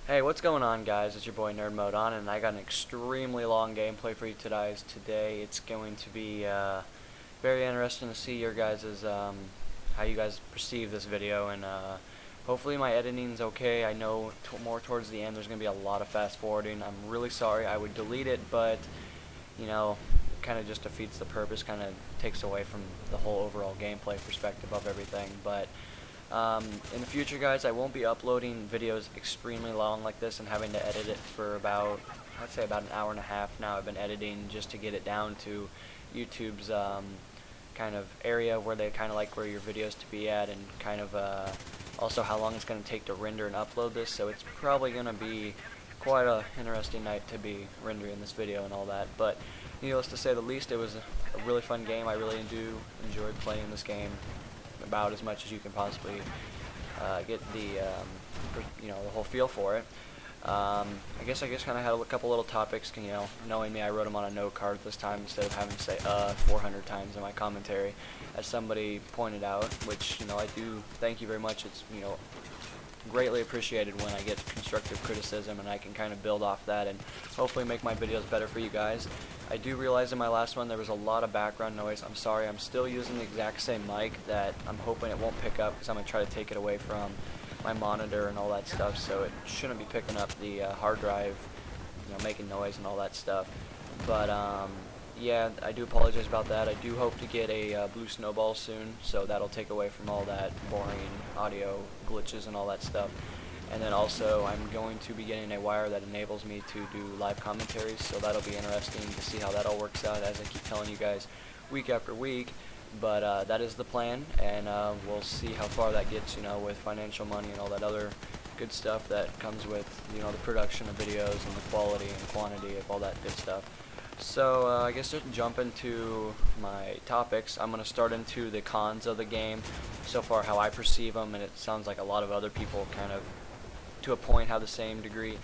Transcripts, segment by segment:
Hey, what's going on, guys? It's your boy Nerd Mode on, and I got an extremely long gameplay for you today. It's going to be very interesting to see your guys' how you guys perceive this video, and hopefully my editing's okay. I know more towards the end there's going to be a lot of fast forwarding. I'm really sorry. I would delete it, but you know, it kind of just defeats the purpose. Kind of takes away from the whole overall gameplay perspective of everything, but. In the future, guys, I won't be uploading videos extremely long like this and having to edit it for about, I'd say about an hour and a half now. I've been editing just to get it down to YouTube's kind of area where they kind of like where your videos to be at, and kind of also how long it's going to take to render and upload this. So it's probably going to be quite a interesting night to be rendering this video and all that. But needless to say the least, it was a really fun game. I really do enjoy playing this game about as much as you can possibly get the whole feel for it. I guess kind of had a couple little topics. Knowing me, I wrote them on a note card this time instead of having to say 400 times in my commentary, as somebody pointed out. Which I do thank you very much. It's greatly appreciated when I get constructive criticism, and I can kind of build off that and hopefully make my videos better for you guys. I do realize in my last one there was a lot of background noise. I'm sorry. I'm still using the exact same mic that I'm hoping it won't pick up, because I'm going to try to take it away from my monitor and all that stuff, so it shouldn't be picking up the hard drive, making noise and all that stuff. But yeah, I do apologize about that. I do hope to get a blue snowball soon, so that'll take away from all that boring audio glitches and all that stuff. And then also, I'm going to be getting a wire that enables me to do live commentaries, so that'll be interesting to see how that all works out, as I keep telling you guys week after week. But that is the plan, and we'll see how far that gets, with financial money and all that other good stuff that comes with, the production of videos and the quality and quantity of all that good stuff. So I guess just jump into my topics. I'm going to start into the cons of the game, so far how I perceive them, and it sounds like a lot of other people kind of, to a point, have the same degree.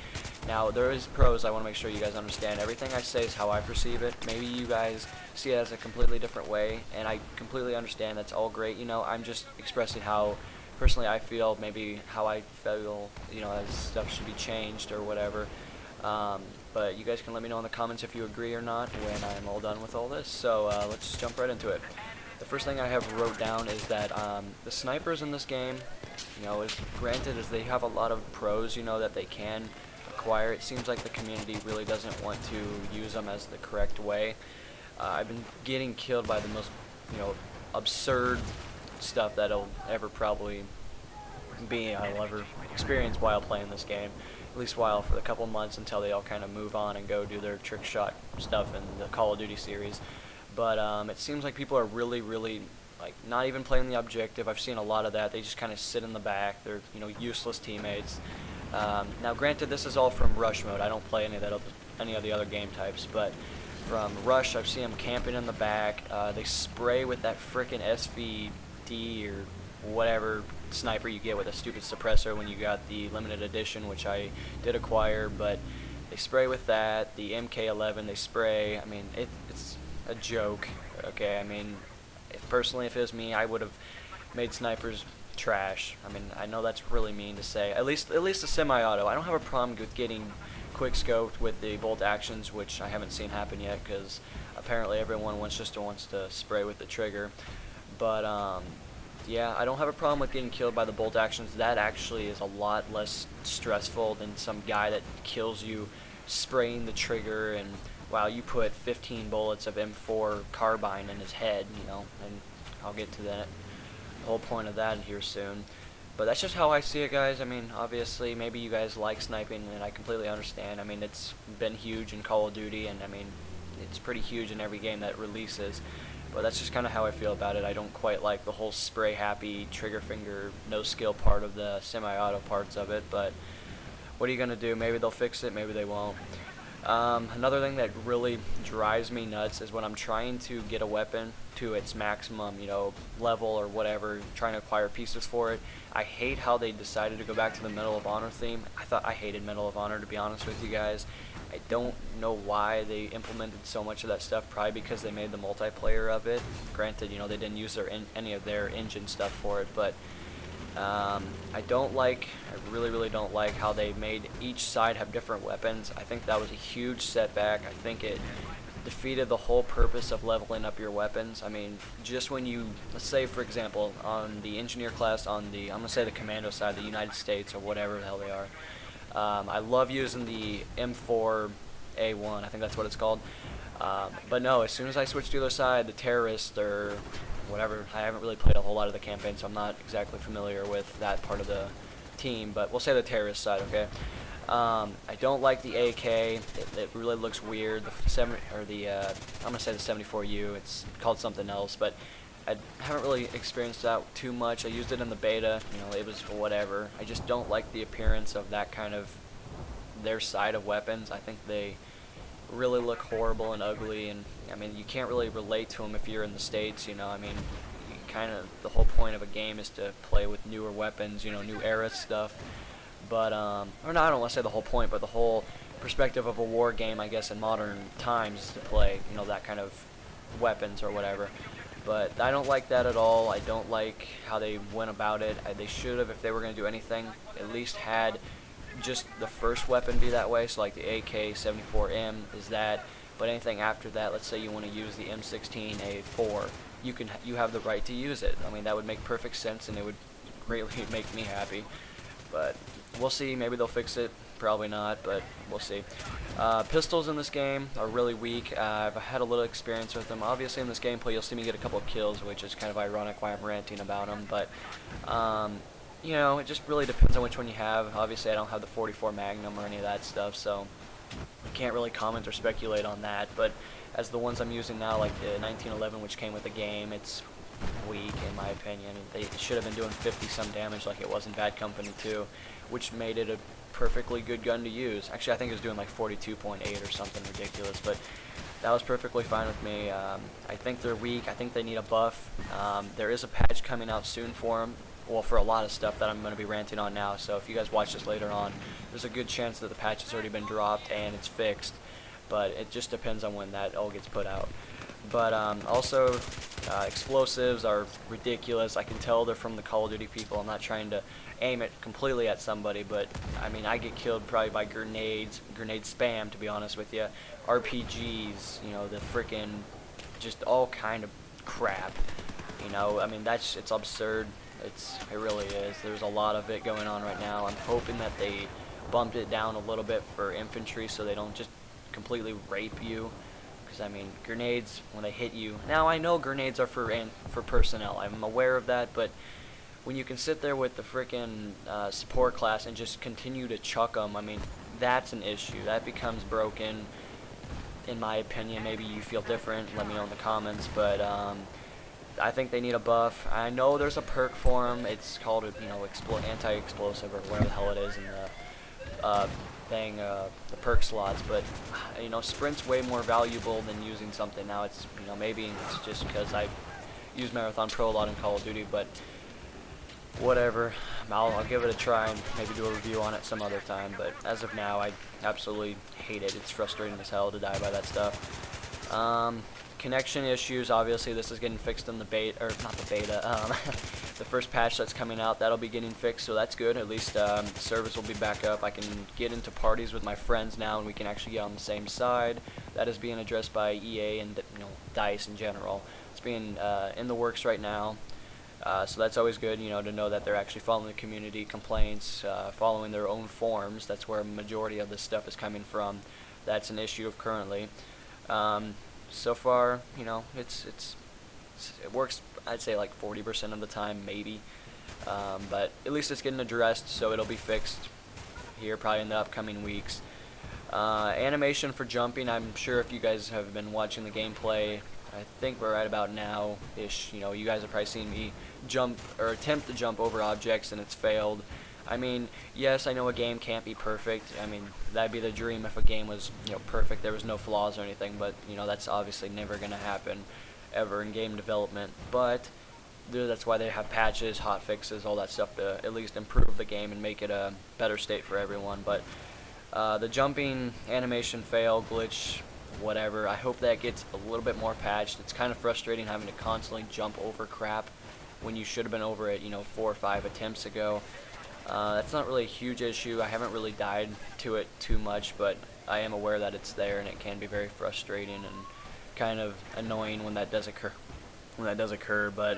Now, there is pros. I want to make sure you guys understand. Everything I say is how I perceive it. Maybe you guys see it as a completely different way, and I completely understand. That's all great. I'm just expressing how personally I feel, maybe how I feel, as stuff should be changed or whatever. But you guys can let me know in the comments if you agree or not when I'm all done with all this. So let's just jump right into it. The first thing I have wrote down is that the snipers in this game, is granted as they have a lot of pros, that they can acquire. It seems like the community really doesn't want to use them as the correct way. I've been getting killed by the most, absurd stuff that I'll ever probably I'll ever experience while playing this game. At least while for a couple months, until they all kind of move on and go do their trick shot stuff in the Call of Duty series. But it seems like people are really like not even playing the objective. I've seen a lot of that. They just kind of sit in the back. They're useless teammates. Now, granted, this is all from Rush mode. I don't play any of the other game types, but from Rush, I've seen them camping in the back. They spray with that frickin' SVD or whatever sniper you get with a stupid suppressor when you got the limited edition, which I did acquire. But they spray with that. The MK11, they spray. I mean, it's a joke. Okay, I mean, personally, if it was me, I would have made snipers trash. I mean, I know that's really mean to say. At least the semi-auto. I don't have a problem with getting quick scoped with the bolt actions, which I haven't seen happen yet, because apparently everyone wants to spray with the trigger. But yeah, I don't have a problem with getting killed by the bolt actions. That actually is a lot less stressful than some guy that kills you spraying the trigger, and wow, you put 15 bullets of M4 carbine in his head, and I'll get to that, the whole point of that here soon. But that's just how I see it, guys. I mean, obviously, maybe you guys like sniping, and I completely understand. I mean, it's been huge in Call of Duty, and I mean, it's pretty huge in every game that releases. But that's just kind of how I feel about it. I don't quite like the whole spray-happy, trigger finger, no-skill part of the semi-auto parts of it. But what are you going to do? Maybe they'll fix it, maybe they won't. Another thing that really drives me nuts is when I'm trying to get a weapon to its maximum, level or whatever, trying to acquire pieces for it. I hate how they decided to go back to the Medal of Honor theme. I hated Medal of Honor, to be honest with you guys. I don't know why they implemented so much of that stuff, probably because they made the multiplayer of it. Granted, they didn't use any of their engine stuff for it, but I really don't like how they made each side have different weapons. I think that was a huge setback. I think it defeated the whole purpose of leveling up your weapons. I mean, just when you, let's say for example, on the engineer class, on the, I'm going to say the commando side, the United States or whatever the hell they are, I love using the M4A1, I think that's what it's called. But no, as soon as I switch to the other side, the terrorist or whatever, I haven't really played a whole lot of the campaign, so I'm not exactly familiar with that part of the team, but we'll say the terrorist side, okay? I don't like the AK. It really looks weird. I'm gonna say the 74U. It's called something else, but I haven't really experienced that too much. I used it in the beta. You know, it was whatever. I just don't like the appearance of that kind of their side of weapons. I think they really look horrible and ugly, and I mean, you can't really relate to them if you're in the States. You know, I mean, kind of the whole point of a game is to play with newer weapons. You know, new era stuff. But, or no, I don't want to say the whole point, but the whole perspective of a war game, I guess, in modern times is to play, you know, that kind of weapons or whatever. But I don't like that at all. I don't like how they went about it. They should have, if they were going to do anything, at least had just the first weapon be that way. So like the AK-74M is that, but anything after that, let's say you want to use the M16A4, you have the right to use it. I mean, that would make perfect sense, and it would greatly make me happy. But we'll see. Maybe they'll fix it. Probably not, but we'll see. Pistols in this game are really weak. I've had a little experience with them. Obviously, in this gameplay, you'll see me get a couple of kills, which is kind of ironic why I'm ranting about them. But, you know, it just really depends on which one you have. Obviously, I don't have the 44 Magnum or any of that stuff, so I can't really comment or speculate on that. But as the ones I'm using now, like the 1911, which came with the game, it's weak in my opinion. They should have been doing 50 some damage like it was in Bad Company 2, which made it a perfectly good gun to use. Actually, I think it was doing like 42.8 or something ridiculous, but that was perfectly fine with me. I think they're weak. I think they need a buff. There is a patch coming out soon for them, well, for a lot of stuff that I'm going to be ranting on now, so if you guys watch this later on, there's a good chance that the patch has already been dropped and it's fixed, but it just depends on when that all gets put out. But also, explosives are ridiculous. I can tell they're from the Call of Duty people. I'm not trying to aim it completely at somebody, but I mean, I get killed probably by grenades, grenade spam, to be honest with you, RPGs, you know, the frickin' just all kind of crap. You know, I mean, it's absurd. It really is. There's a lot of it going on right now. I'm hoping that they bumped it down a little bit for infantry so they don't just completely rape you. Because I mean, grenades, when they hit you, now I know grenades are for personnel, I'm aware of that, but when you can sit there with the frickin' support class and just continue to chuck them, I mean, that's an issue. That becomes broken, in my opinion. Maybe you feel different, let me know in the comments, but I think they need a buff. I know there's a perk for them, it's called, you know, anti-explosive or whatever the hell it is in the the perk slots, but you know, sprint's way more valuable than using something. Now it's, you know, maybe it's just because I use Marathon Pro a lot in Call of Duty, but whatever. I'll give it a try and maybe do a review on it some other time, but as of now, I absolutely hate it. It's frustrating as hell to die by that stuff. Connection issues, obviously this is getting fixed in the beta, or not the beta, the first patch that's coming out, that'll be getting fixed, so that's good. At least service will be back up. I can get into parties with my friends now, and we can actually get on the same side. That is being addressed by EA and, you know, DICE in general. It's being in the works right now, so that's always good, you know, to know that they're actually following the community complaints, following their own forums. That's where a majority of this stuff is coming from. That's an issue of currently. So far, you know, it works, I'd say like 40% of the time, maybe, but at least it's getting addressed, so it'll be fixed here probably in the upcoming weeks. Animation for jumping, I'm sure if you guys have been watching the gameplay, I think we're right about now-ish, you know, you guys have probably seen me jump, or attempt to jump over objects and it's failed. I mean, yes, I know a game can't be perfect. I mean, that'd be the dream if a game was, you know, perfect, there was no flaws or anything, but, you know, that's obviously never going to happen ever in game development. But that's why they have patches, hot fixes, all that stuff to at least improve the game and make it a better state for everyone. But the jumping animation fail, glitch, whatever, I hope that gets a little bit more patched. It's kind of frustrating having to constantly jump over crap. when you should have been over it, 4 or 5 attempts ago. That's not really a huge issue. I haven't really died to it too much, but I am aware that it's there, and it can be very frustrating and kind of annoying when that does occur. But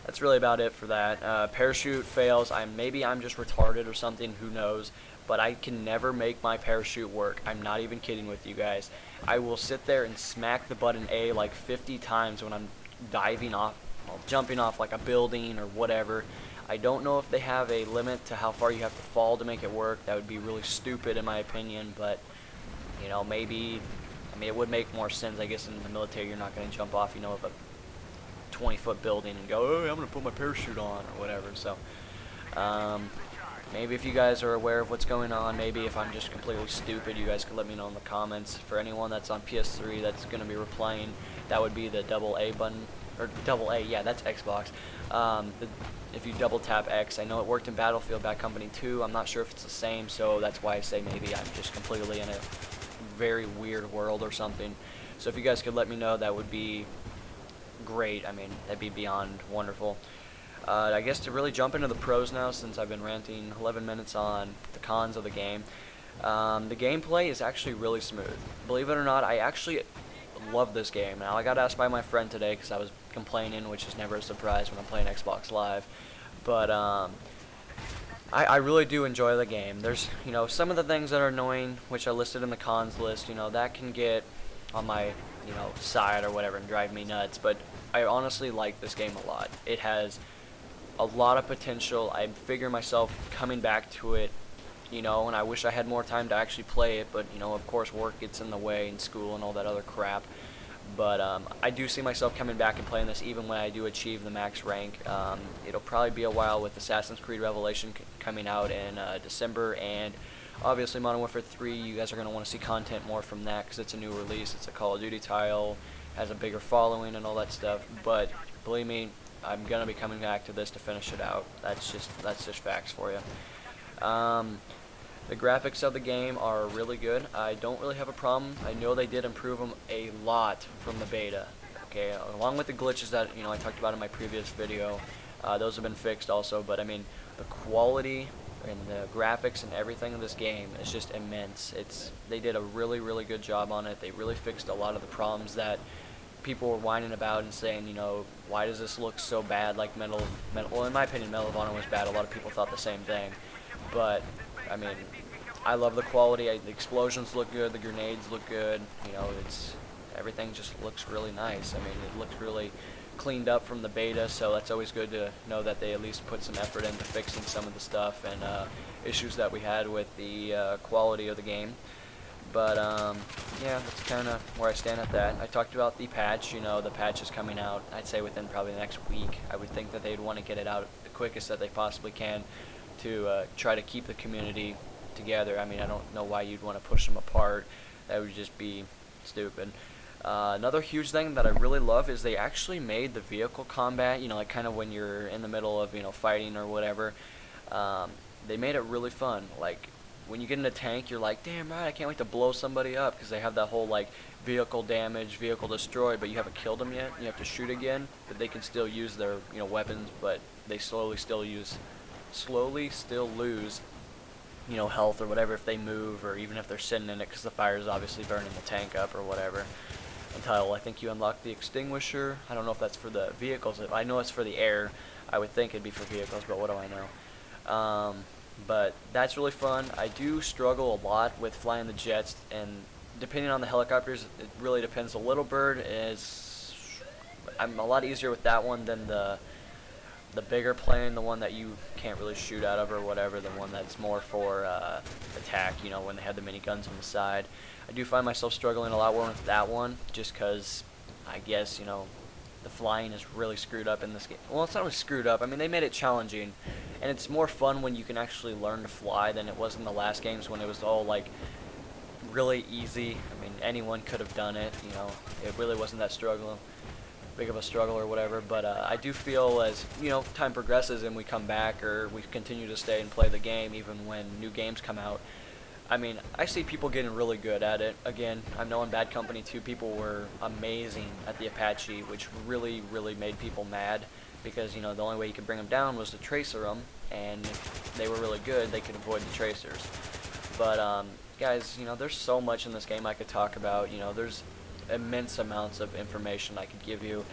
that's really about it for that. Parachute fails. Maybe I'm just retarded or something. Who knows? But I can never make my parachute work. I'm not even kidding with you guys. I will sit there and smack the button A like 50 times when I'm diving off, well, jumping off like a building or whatever. I don't know if they have a limit to how far you have to fall to make it work. That would be really stupid in my opinion, but maybe, it would make more sense. I guess in the military you're not going to jump off, of a 20-foot building and go, oh, I'm going to put my parachute on or whatever. So maybe if you guys are aware of what's going on, maybe if I'm just completely stupid, you guys can let me know in the comments. For anyone that's on PS3 that's going to be replaying, that would be the double A button, or double A, yeah, that's Xbox. If you double tap X, I know it worked in Battlefield Bad Company 2, I'm not sure if it's the same, so that's why I say maybe I'm just completely in a very weird world or something. So if you guys could let me know, that would be great. That'd be beyond wonderful. I guess to really jump into the pros now, since I've been ranting 11 minutes on the cons of the game. The gameplay is actually really smooth. Believe it or not, I actually love this game. Now, I got asked by my friend today because I was complaining, which is never a surprise when I'm playing Xbox Live. But I really do enjoy the game. There's, some of the things that are annoying, which are listed in the cons list, that can get on my, side or whatever and drive me nuts. But I honestly like this game a lot. It has a lot of potential. I figure myself coming back to it, and I wish I had more time to actually play it, but, of course work gets in the way and school and all that other crap. But I do see myself coming back and playing this even when I do achieve the max rank. It'll probably be a while with Assassin's Creed Revelation coming out in December, and obviously Modern Warfare 3, you guys are going to want to see content more from that because it's a new release. It's a Call of Duty title, has a bigger following and all that stuff. But believe me, I'm going to be coming back to this to finish it out. That's just facts for you. The graphics of the game are really good. I don't really have a problem. I know they did improve them a lot from the beta. Okay, along with the glitches that I talked about in my previous video, those have been fixed also. But the quality and the graphics and everything in this game is just immense. They did a really, really good job on it. They really fixed a lot of the problems that people were whining about and saying, why does this look so bad? Like well, in my opinion, Medal of Honor was bad. A lot of people thought the same thing, but I love the quality. The explosions look good. The grenades look good. Everything just looks really nice. It looks really cleaned up from the beta, so that's always good to know that they at least put some effort into fixing some of the stuff and issues that we had with the quality of the game. But yeah, that's kind of where I stand at that. I talked about the patch. The patch is coming out, I'd say within probably the next week. I would think that they'd want to get it out the quickest that they possibly can to try to keep the community together. I don't know why you'd want to push them apart. That would just be stupid. Another huge thing that I really love is they actually made the vehicle combat, like kind of when you're in the middle of, fighting or whatever. They made it really fun. Like, when you get in a tank, you're like, damn right, I can't wait to blow somebody up, because they have that whole, like, vehicle damage, vehicle destroyed, but you haven't killed them yet. You have to shoot again, but they can still use their, weapons, but they slowly still lose, health or whatever if they move, or even if they're sitting in it, because the fire is obviously burning the tank up or whatever. Until I think you unlock the extinguisher. I don't know if that's for the vehicles. I know it's for the air. I would think it'd be for vehicles, but what do I know? But that's really fun. I do struggle a lot with flying the jets, and depending on the helicopters, it really depends. The Little Bird I'm a lot easier with that one than the bigger plane, the one that you can't really shoot out of or whatever, the one that's more for attack, when they have the miniguns on the side. I do find myself struggling a lot more with that one, just because I guess, the flying is really screwed up in this game. Well, it's not really screwed up. They made it challenging, and it's more fun when you can actually learn to fly than it was in the last games when it was all, like, really easy. Anyone could have done it, It really wasn't that big of a struggle or whatever, but I do feel as, time progresses and we come back or we continue to stay and play the game even when new games come out, I see people getting really good at it. Again, I know in Bad Company 2 people were amazing at the Apache, which really, really made people mad because the only way you could bring them down was to tracer them, and if they were really good, they could avoid the tracers. But guys, there's so much in this game I could talk about. There's immense amounts of information I could give you,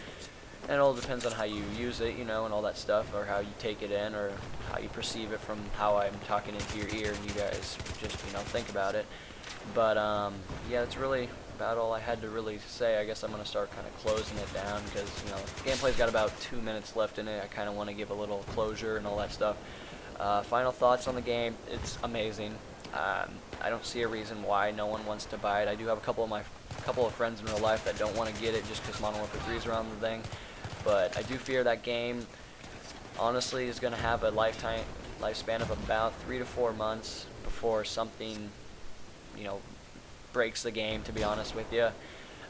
and it all depends on how you use it, and all that stuff, or how you take it in, or how you perceive it from how I'm talking into your ear, and you guys just think about it. But yeah, that's really about all I had to really say. I guess I'm gonna start kind of closing it down because the gameplay's got about 2 minutes left in it. I kind of want to give a little closure and all that stuff. Final thoughts on the game: it's amazing. I don't see a reason why no one wants to buy it. I do have a couple of friends in real life that don't want to get it just because Modern Warfare 3 is around the thing. But I do fear that game, honestly, is going to have a lifespan of about 3 to 4 months before something, breaks the game. To be honest with you,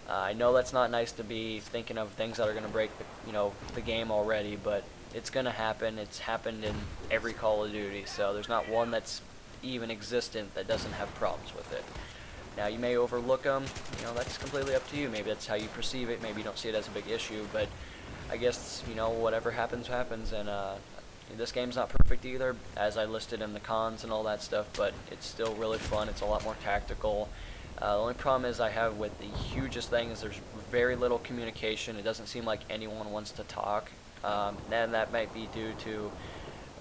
I know that's not nice to be thinking of things that are going to break the game already, but it's going to happen. It's happened in every Call of Duty, so there's not one that's even existent that doesn't have problems with it. Now, you may overlook them. That's completely up to you. Maybe that's how you perceive it. Maybe you don't see it as a big issue, but I guess, whatever happens, happens, and this game's not perfect either, as I listed in the cons and all that stuff, but it's still really fun. It's a lot more tactical. The only problem I have with the hugest thing is there's very little communication. It doesn't seem like anyone wants to talk, and that might be due to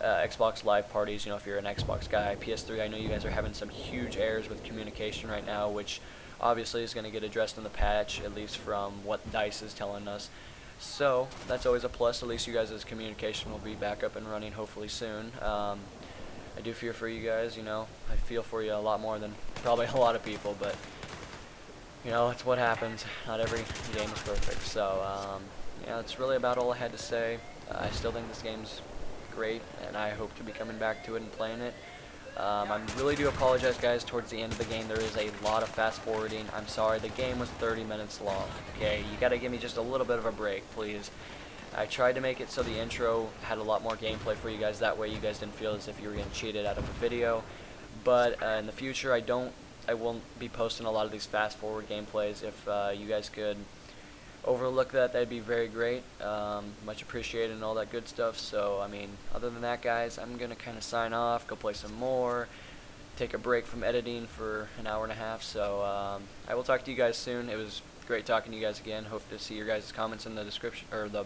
Xbox Live parties. If you're an Xbox guy. PS3, I know you guys are having some huge errors with communication right now, which obviously is going to get addressed in the patch, at least from what DICE is telling us. So that's always a plus. At least you guys' communication will be back up and running hopefully soon. I do fear for you guys. I feel for you a lot more than probably a lot of people, but it's what happens. Not every game is perfect. So yeah, that's really about all I had to say. I still think this game's great, and I hope to be coming back to it and playing it. I really do apologize, guys. Towards the end of the game, there is a lot of fast forwarding. I'm sorry, the game was 30 minutes long. Okay, you gotta give me just a little bit of a break, please. I tried to make it so the intro had a lot more gameplay for you guys. That way, you guys didn't feel as if you were getting cheated out of a video. But in the future, I won't be posting a lot of these fast forward gameplays. If you guys could overlook that, that'd be very great. Much appreciated and all that good stuff. So I mean, other than that, guys, I'm gonna kind of sign off, go play some more, take a break from editing for an hour and a half. So I will talk to you guys soon. It was great talking to you guys again. Hope to see your guys' comments in the description or the